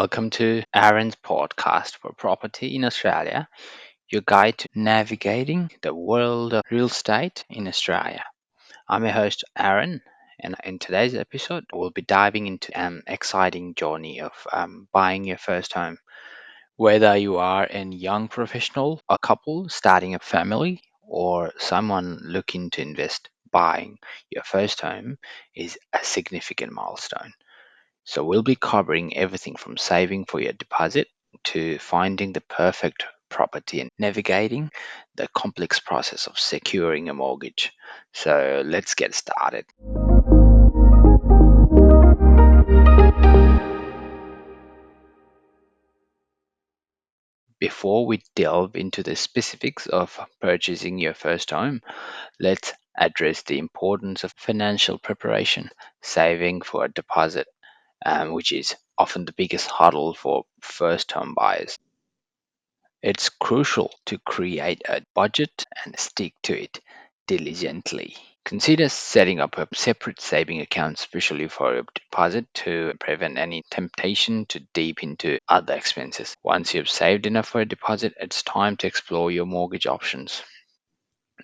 welcome to Aaron's podcast for property in Australia, your guide to navigating the world of real estate in Australia. I'm your host, Aaron, and in today's episode, we'll be diving into an exciting journey of buying your first home. Whether you are a young professional, a couple starting a family, or someone looking to invest, buying your first home is a significant milestone. So we'll be covering everything from saving for your deposit to finding the perfect property and navigating the complex process of securing a mortgage. So let's get started. Before we delve into the specifics of purchasing your first home, let's address the importance of financial preparation, saving for a deposit, which is often the biggest hurdle for first home buyers. It's crucial to create a budget and stick to it diligently. Consider setting up a separate saving account especially for your deposit to prevent any temptation to dip into other expenses. Once you've saved enough for a deposit, it's time to explore your mortgage options.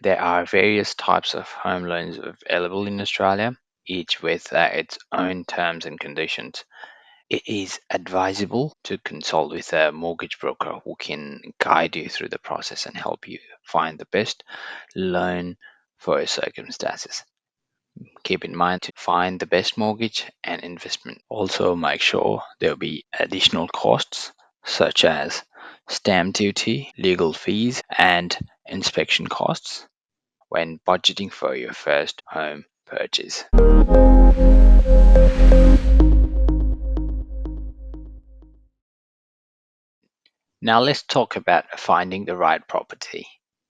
There are various types of home loans available in Australia, each with its own terms and conditions. It is advisable to consult with a mortgage broker who can guide you through the process and help you find the best loan for your circumstances. Keep in mind to find the best mortgage and investment. Also, make sure there will be additional costs such as stamp duty, legal fees, and inspection costs when budgeting for your first home purchase. Now let's talk about finding the right property.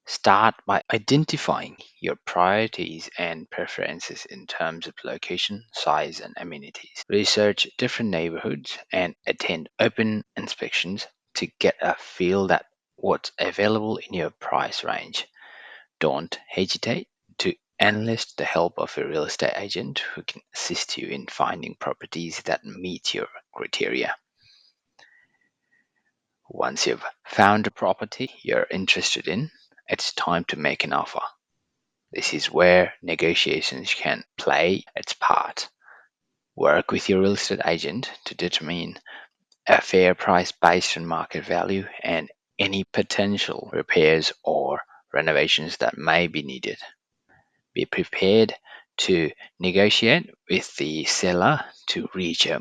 Start by identifying your priorities and preferences in terms of location, size, and amenities. Research different neighborhoods and attend open inspections to get a feel that what's available in your price range. Don't hesitate to enlist the help of a real estate agent who can assist you in finding properties that meet your criteria. Once you've found a property you're interested in, it's time to make an offer. This is where negotiations can play its part. Work with your real estate agent to determine a fair price based on market value and any potential repairs or renovations that may be needed. Be prepared to negotiate with the seller to reach a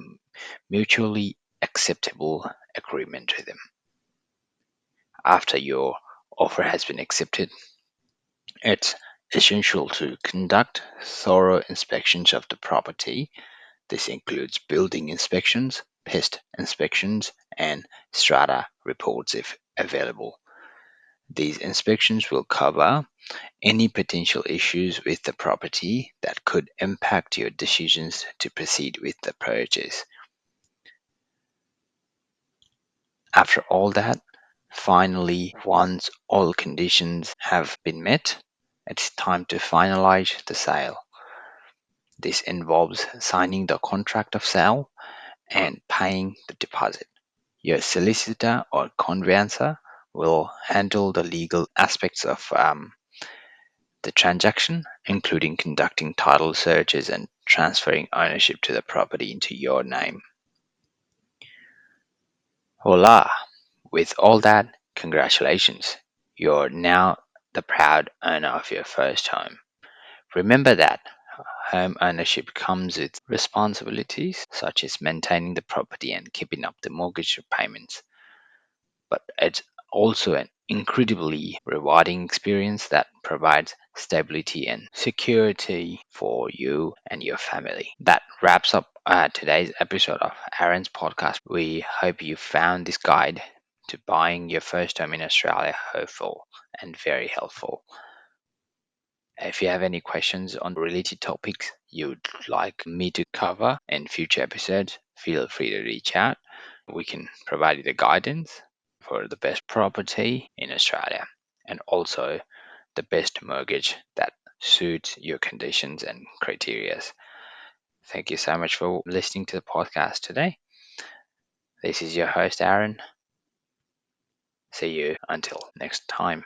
mutually acceptable agreement with them. After your offer has been accepted, it's essential to conduct thorough inspections of the property. This includes building inspections, pest inspections, and strata reports if available. These inspections will cover any potential issues with the property that could impact your decisions to proceed with the purchase. After all that, finally, once all conditions have been met, it's time to finalize the sale. This involves signing the contract of sale and paying the deposit. Your solicitor or conveyancer will handle the legal aspects of the transaction, including conducting title searches and transferring ownership to the property into your name. Voila! With all that, congratulations. You're now the proud owner of your first home. Remember that home ownership comes with responsibilities such as maintaining the property and keeping up the mortgage repayments, but it's also an incredibly rewarding experience that provides stability and security for you and your family. That wraps up today's episode of Aaron's podcast. We hope you found this guide to buying your first home in Australia helpful and very helpful. If you have any questions on related topics you'd like me to cover in future episodes, feel free to reach out. We can provide you the guidance for the best property in Australia and also the best mortgage that suits your conditions and criteria. Thank you so much for listening to the podcast today. This is your host, Aaron. See you until next time.